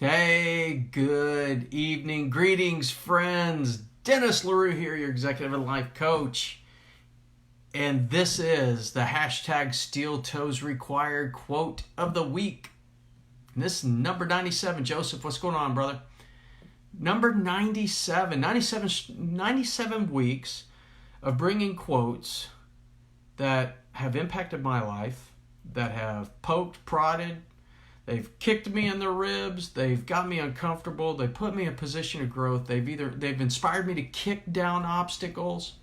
Hey, good evening. Greetings, friends. Dennis LaRue here, your executive and life coach. And this is the hashtag steeltoesrequired quote of the week. And this is number 97. Joseph, what's going on, brother? Number 97. 97 weeks of bringing quotes that have impacted my life, that have poked, prodded, they've kicked me in the ribs. They've got me uncomfortable. They put me in a position of growth. They've inspired me to kick down obstacles.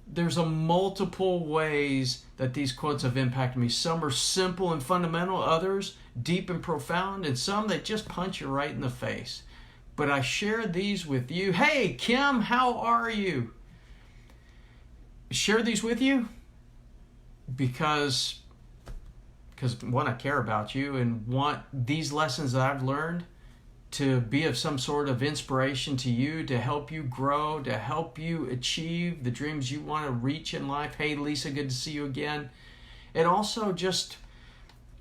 There's a multiple ways that these quotes have impacted me. Some are simple and fundamental, others deep and profound, and some that just punch you right in the face. But I share these with you. Hey, Kim, how are you? Share these with you because one, I care about you and want these lessons that I've learned to be of some sort of inspiration to you, to help you grow, to help you achieve the dreams you want to reach in life. Hey, Lisa, good to see you again. And also just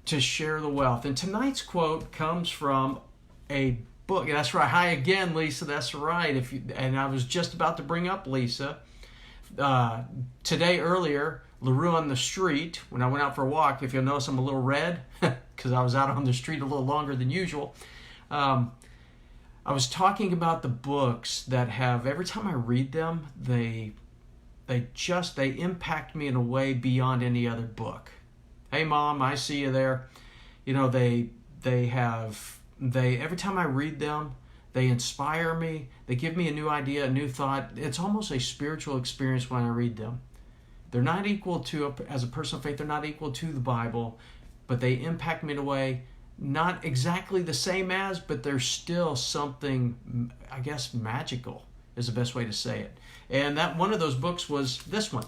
to share the wealth. And tonight's quote comes from a book. That's right. Hi again, Lisa. That's right. And I was just about to bring up Lisa. Today earlier, LaRue on the street, when I went out for a walk, if you'll notice I'm a little red because I was out on the street a little longer than usual. I was talking about the books that have, every time I read them, they impact me in a way beyond any other book. Hey, Mom, I see you there. You know, every time I read them, they inspire me. They give me a new idea, a new thought. It's almost a spiritual experience when I read them. They're not equal to, as a person of faith, they're not equal to the Bible, but they impact me in a way not exactly the same as, but there's still something, I guess, magical is the best way to say it. And that one of those books was this one,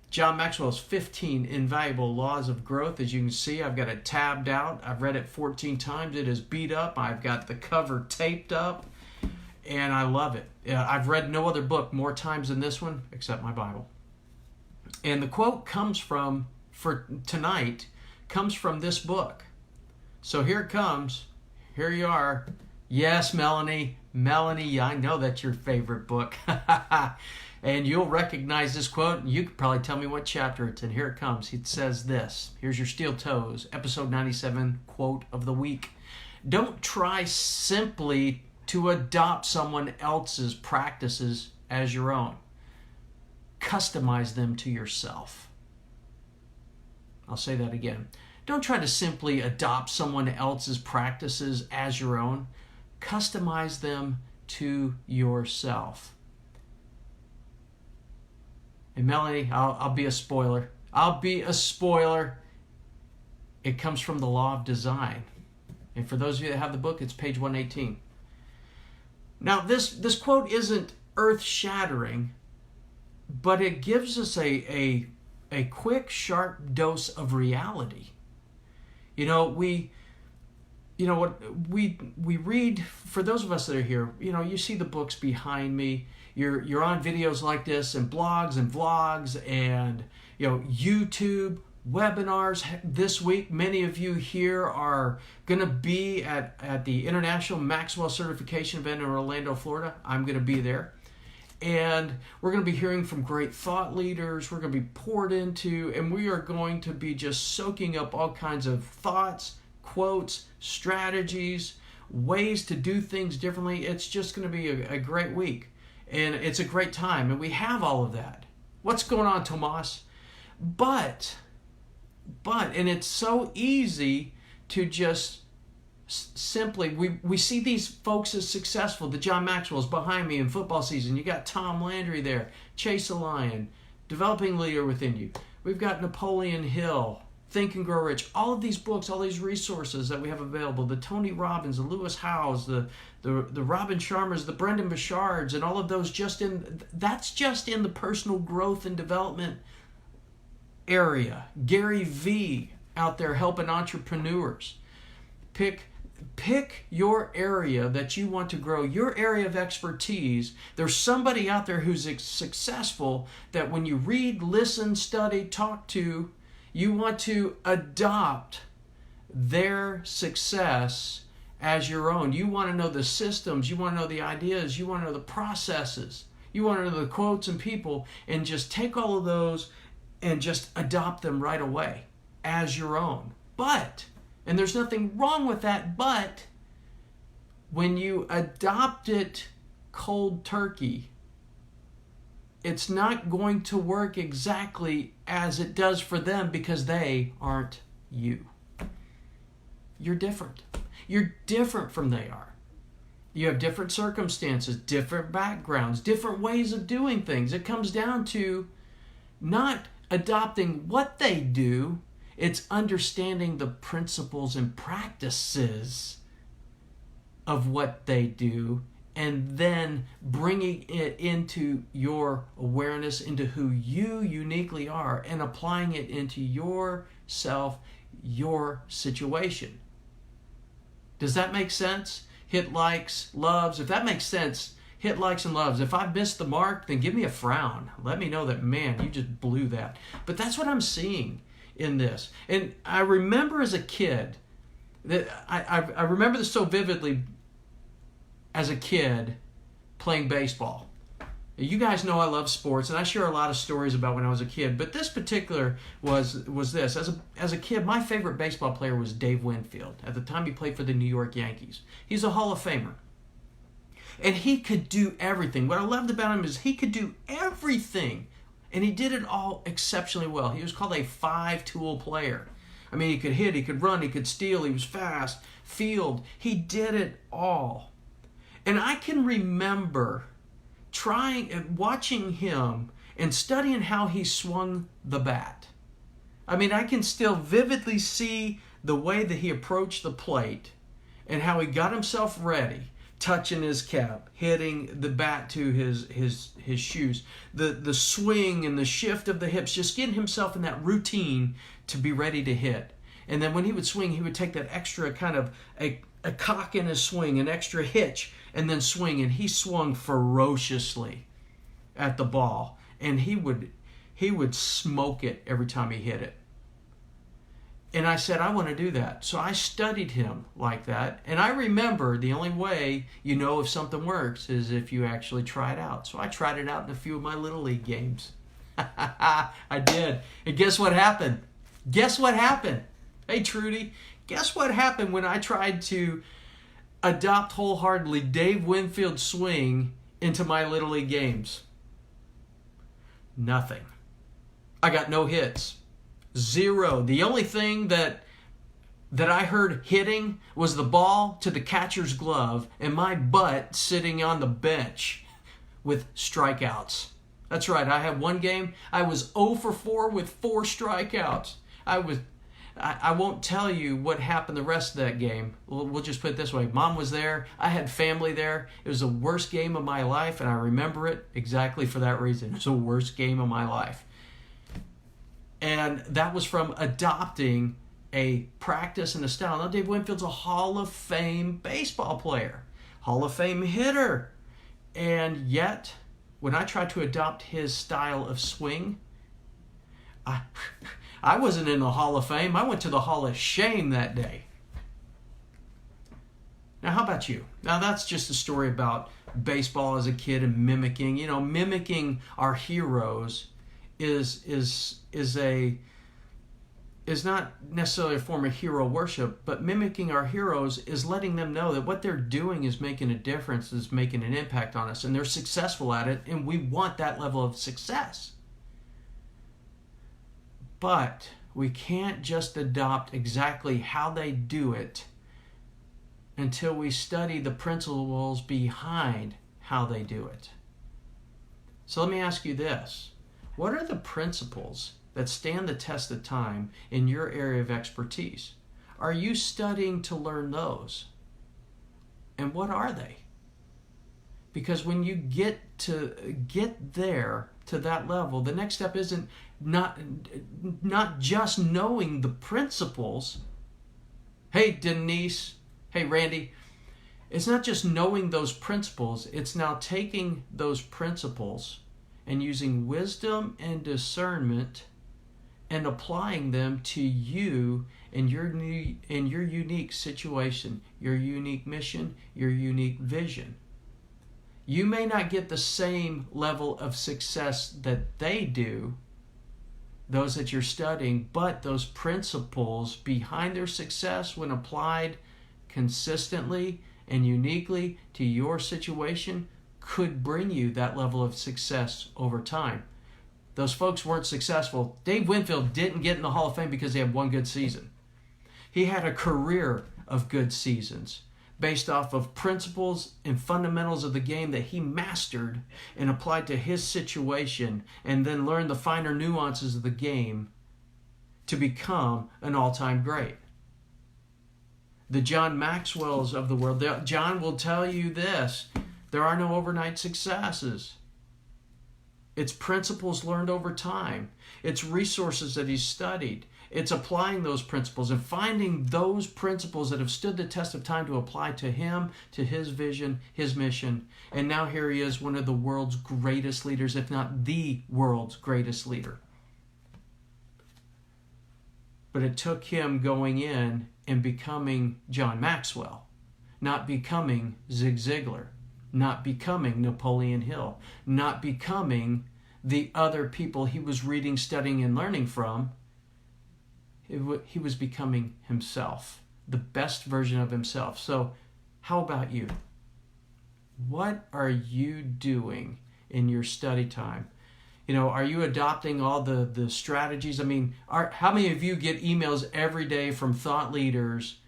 John Maxwell's 15 Invaluable Laws of Growth. As you can see, I've got it tabbed out. I've read it 14 times. It is beat up. I've got the cover taped up, and I love it. I've read no other book more times than this one, except my Bible. And the quote for tonight comes from this book. So here it comes. Here you are. Yes, Melanie. Melanie, I know that's your favorite book. And you'll recognize this quote, and you could probably tell me what chapter it's in. Here it comes. It says this. Here's your Steel Toes, episode 97, quote of the week. Don't try simply to adopt someone else's practices as your own. Customize them to yourself. I'll say that again. Don't try to simply adopt someone else's practices as your own. Customize them to yourself. And Melanie, I'll be a spoiler. I'll be a spoiler. It comes from the law of design. And for those of you that have the book, it's page 118. Now, this quote isn't earth-shattering, but it gives us a quick, sharp dose of reality. You know, we read, for those of us that are here, you see the books behind me. You're on videos like this and blogs and vlogs and YouTube webinars. This week, many of you here are going to be at the International Maxwell Certification event in Orlando, Florida. I'm going to be there. And we're going to be hearing from great thought leaders. We're going to be poured into, and we are going to be just soaking up all kinds of thoughts, quotes, strategies, ways to do things differently. It's just going to be a great week. And it's a great time. And we have all of that. What's going on, Tomas? But, and it's so easy to just simply, we see these folks as successful. The John Maxwell's behind me in football season. You got Tom Landry there, Chase a Lion, Developing Leader Within You. We've got Napoleon Hill, Think and Grow Rich. All of these books, all these resources that we have available, the Tony Robbins, the Lewis Howes, the Robin Sharmas, the Brendan Burchards, and all of those that's just in the personal growth and development area. Gary V out there helping entrepreneurs. Pick your area that you want to grow, your area of expertise. There's somebody out there who's successful that when you read, listen, study, talk to, you want to adopt their success as your own. You want to know the systems, you want to know the ideas, you want to know the processes, you want to know the quotes and people, and just take all of those and just adopt them right away as your own. But, and there's nothing wrong with that, but when you adopt it cold turkey, it's not going to work exactly as it does for them because they aren't you. You're different. You're different from they are. You have different circumstances, different backgrounds, different ways of doing things. It comes down to not adopting what they do, it's understanding the principles and practices of what they do, and then bringing it into your awareness, into who you uniquely are, and applying it into yourself, your situation. Does that make sense? Hit likes, loves. If that makes sense, hit likes and loves. If I missed the mark, then give me a frown. Let me know that, man, you just blew that. But that's what I'm seeing in this. And I remember as a kid, that I remember this so vividly as a kid playing baseball. You guys know I love sports, and I share a lot of stories about when I was a kid, but this particular was this. As a kid, my favorite baseball player was Dave Winfield. At the time, he played for the New York Yankees. He's a Hall of Famer. And he could do everything. What I loved about him is he could do everything, and he did it all exceptionally well. He was called a five-tool player. I mean, he could hit, he could run, he could steal, he was fast, field. He did it all. And I can remember watching him and studying how he swung the bat. I mean, I can still vividly see the way that he approached the plate and how he got himself ready, touching his cap, hitting the bat to his shoes, the swing and the shift of the hips, just getting himself in that routine to be ready to hit. And then when he would swing, he would take that extra kind of a cock in his swing, an extra hitch, and then swing. And he swung ferociously at the ball, and he would smoke it every time he hit it. And I said, I want to do that. So I studied him like that. And I remember the only way you know if something works is if you actually try it out. So I tried it out in a few of my Little League games. I did. And guess what happened? Guess what happened? Hey, Trudy, guess what happened when I tried to adopt wholeheartedly Dave Winfield's swing into my Little League games? Nothing. I got no hits. Zero. The only thing that I heard hitting was the ball to the catcher's glove and my butt sitting on the bench with strikeouts. That's right. I had one game. I was 0 for 4 with 4 strikeouts. I won't tell you what happened the rest of that game. We'll just put it this way. Mom was there. I had family there. It was the worst game of my life, and I remember it exactly for that reason. It was the worst game of my life. And that was from adopting a practice and a style. Now, Dave Winfield's a Hall of Fame baseball player, Hall of Fame hitter. And yet, when I tried to adopt his style of swing, I wasn't in the Hall of Fame. I went to the Hall of Shame that day. Now, how about you? Now, that's just a story about baseball as a kid and mimicking. You know, mimicking our heroes is not necessarily a form of hero worship, but mimicking our heroes is letting them know that what they're doing is making a difference, is making an impact on us, and they're successful at it, and we want that level of success. But we can't just adopt exactly how they do it until we study the principles behind how they do it. So let me ask you this. What are the principles that stand the test of time in your area of expertise? Are you studying to learn those? And what are they? Because when you get there to that level, the next step isn't not just knowing the principles. Hey, Denise. Hey, Randy. It's not just knowing those principles. It's now taking those principles and using wisdom and discernment and applying them to you in your unique situation, your unique mission, your unique vision. You may not get the same level of success that they do, those that you're studying, but those principles behind their success, when applied consistently and uniquely to your situation, could bring you that level of success over time. Those folks weren't successful. Dave Winfield didn't get in the Hall of Fame because he had one good season. He had a career of good seasons based off of principles and fundamentals of the game that he mastered and applied to his situation, and then learned the finer nuances of the game to become an all-time great. The John Maxwells of the world, John will tell you this: there are no overnight successes. It's principles learned over time. It's resources that he's studied. It's applying those principles and finding those principles that have stood the test of time to apply to him, to his vision, his mission. And now here he is, one of the world's greatest leaders, if not the world's greatest leader. But it took him going in and becoming John Maxwell, not becoming Zig Ziglar, not becoming Napoleon Hill, not becoming the other people he was reading, studying, and learning from. He was becoming himself, the best version of himself. So how about you? What are you doing in your study time? Are you adopting all the strategies? I mean, how many of you get emails every day from thought leaders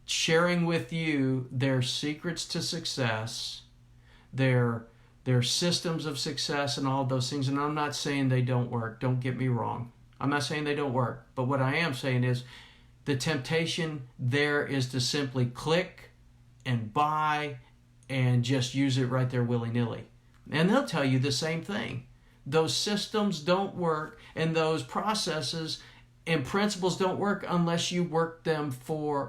sharing with you their secrets to success, their systems of success, and all of those things? And I'm not saying they don't work. Don't get me wrong. I'm not saying they don't work. But what I am saying is the temptation there is to simply click and buy and just use it right there willy-nilly. And they'll tell you the same thing. Those systems don't work, and those processes and principles don't work unless you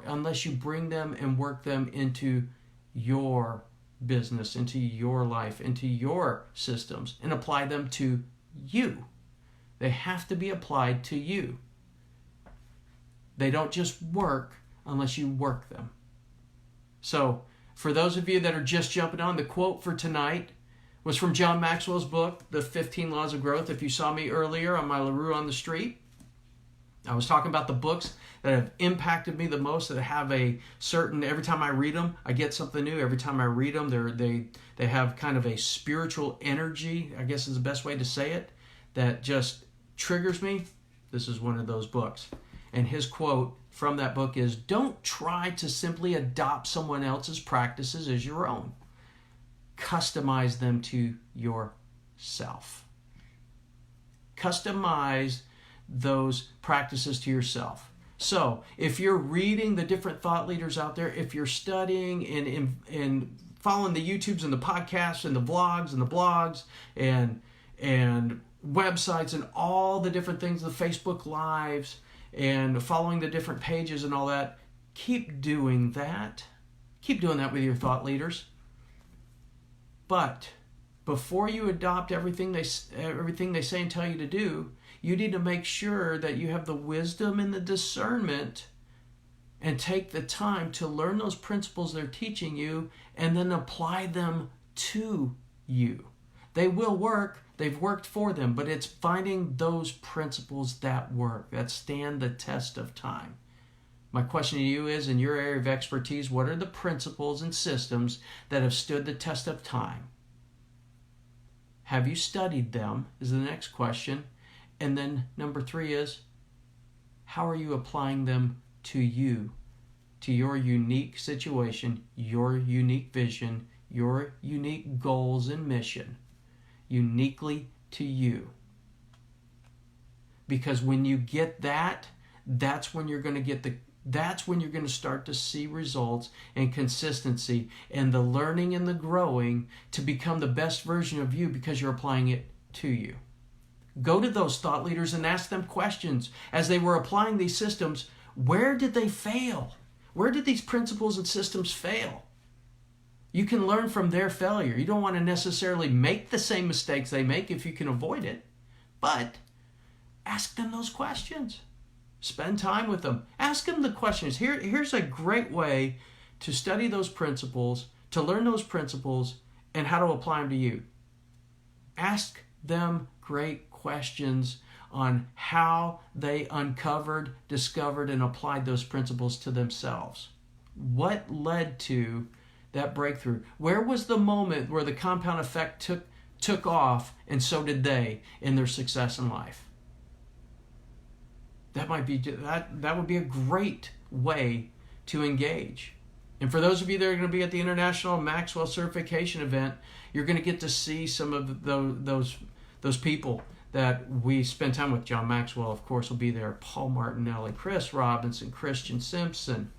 unless you bring them and work them into your business, into your life, into your systems, and apply them to you. They have to be applied to you. They don't just work unless you work them. So, for those of you that are just jumping on, the quote for tonight was from John Maxwell's book, The 15 Laws of Growth. If you saw me earlier on my LaRue on the Street, I was talking about the books that have impacted me the most, that have a certain, every time I read them, I get something new. Every time I read them, they have kind of a spiritual energy, I guess is the best way to say it, that just triggers me. This is one of those books. And his quote from that book is, "Don't try to simply adopt someone else's practices as your own. Customize them to yourself." Customize those practices to yourself. So if you're reading the different thought leaders out there, if you're studying and following the YouTubes and the podcasts and the vlogs and the blogs and websites and all the different things, the Facebook Lives, and following the different pages and all that, keep doing that. Keep doing that with your thought leaders. But before you adopt everything they say and tell you to do, you need to make sure that you have the wisdom and the discernment and take the time to learn those principles they're teaching you and then apply them to you. They will work. They've worked for them, but it's finding those principles that work, that stand the test of time. My question to you is, in your area of expertise, what are the principles and systems that have stood the test of time? Have you studied them, is the next question. And then number 3 is, how are you applying them to you, to your unique situation, your unique vision, your unique goals and mission, uniquely to you? Because when you get that, that's when you're going to start to see results and consistency and the learning and the growing to become the best version of you, because you're applying it to you. Go to those thought leaders and ask them questions. As they were applying these systems, where did they fail? Where did these principles and systems fail? You can learn from their failure. You don't want to necessarily make the same mistakes they make if you can avoid it, but ask them those questions. Spend time with them. Ask them the questions. Here's a great way to study those principles, to learn those principles, and how to apply them to you. Ask them great questions on how they uncovered, discovered, and applied those principles to themselves. What led to that breakthrough? Where was the moment where the compound effect took off, and so did they in their success in life? That would be a great way to engage. And for those of you that are going to be at the International Maxwell Certification event, you're going to get to see some of those people that we spend time with. John Maxwell, of course, will be there. Paul Martinelli, Chris Robinson, Christian Simpson,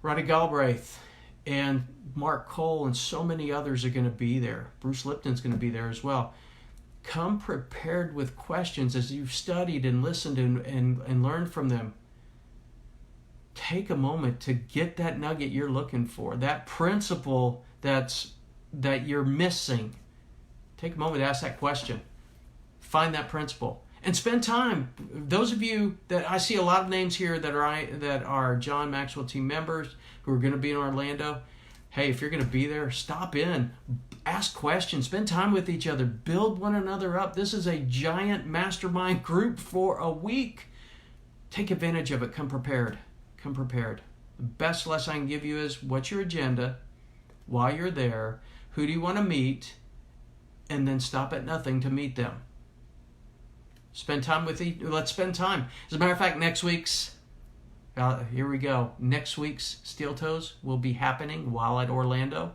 Roddy Galbraith, and Mark Cole, and so many others are going to be there. Bruce Lipton's going to be there as well. Come prepared with questions as you've studied and listened and learned from them. Take a moment to get that nugget you're looking for, that principle that you're missing. Take a moment to ask that question. Find that principle and spend time. Those of you that I see a lot of names here that are John Maxwell team members who are going to be in Orlando. Hey, if you're going to be there, stop in, ask questions, spend time with each other, build one another up. This is a giant mastermind group for a week. Take advantage of it. Come prepared. Come prepared. The best lesson I can give you is what's your agenda while you're there, who do you want to meet, and then stop at nothing to meet them. Spend time with let's spend time. As a matter of fact, next week's here we go. Next week's Steel Toes will be happening while at Orlando.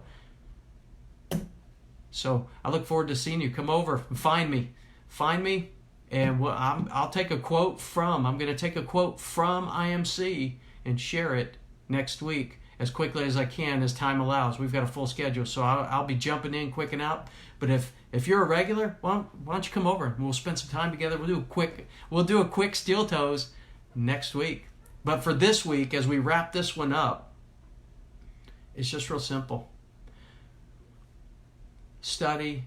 So I look forward to seeing you. Come over and find me. Find me, and I'll take a quote from. I'm going to take a quote from IMC and share it next week as quickly as I can as time allows. We've got a full schedule, so I'll be jumping in quick and out. But if you're a regular, why don't you come over and we'll spend some time together. We'll do a quick Steel Toes next week. But for this week, as we wrap this one up, it's just real simple. Study.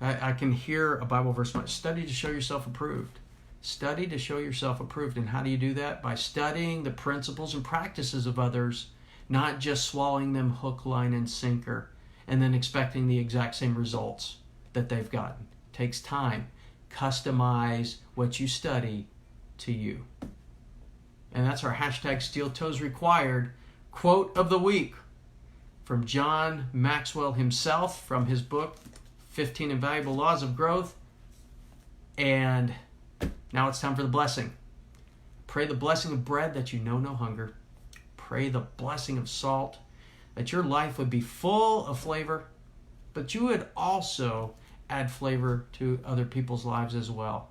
I can hear a Bible verse. Study to show yourself approved. Study to show yourself approved. And how do you do that? By studying the principles and practices of others, not just swallowing them hook, line, and sinker, and then expecting the exact same results that they've gotten. It takes time. Customize what you study to you. And that's our hashtag steeltoesrequired quote of the week from John Maxwell himself from his book, 15 Invaluable Laws of Growth. And now it's time for the blessing. Pray the blessing of bread that you know no hunger. Pray the blessing of salt, that your life would be full of flavor, but you would also add flavor to other people's lives as well.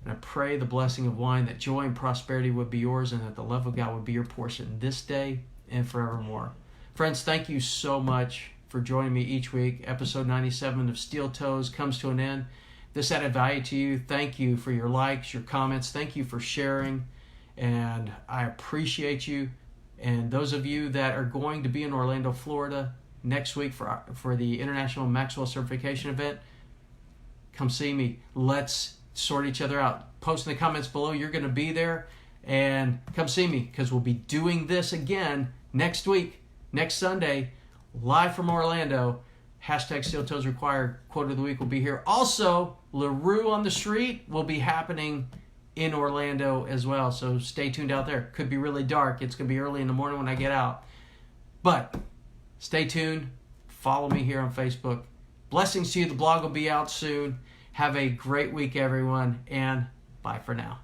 And I pray the blessing of wine, that joy and prosperity would be yours, and that the love of God would be your portion this day and forevermore. Friends, thank you so much for joining me each week. Episode 97 of Steel Toes comes to an end. This added value to you. Thank you for your likes, your comments. Thank you for sharing. And I appreciate you. And those of you that are going to be in Orlando, Florida next week for the International Maxwell Certification event, come see me. Let's sort each other out. Post in the comments below you're going to be there, and come see me, because we'll be doing this again next week, next Sunday, live from Orlando. Hashtag Steel Toes Required quote of the week will be here. Also, LaRue on the Street will be happening in Orlando as well, so stay tuned out there. Could be really dark. It's going to be early in the morning when I get out. But stay tuned. Follow me here on Facebook. Blessings to you. The blog will be out soon. Have a great week, everyone, and bye for now.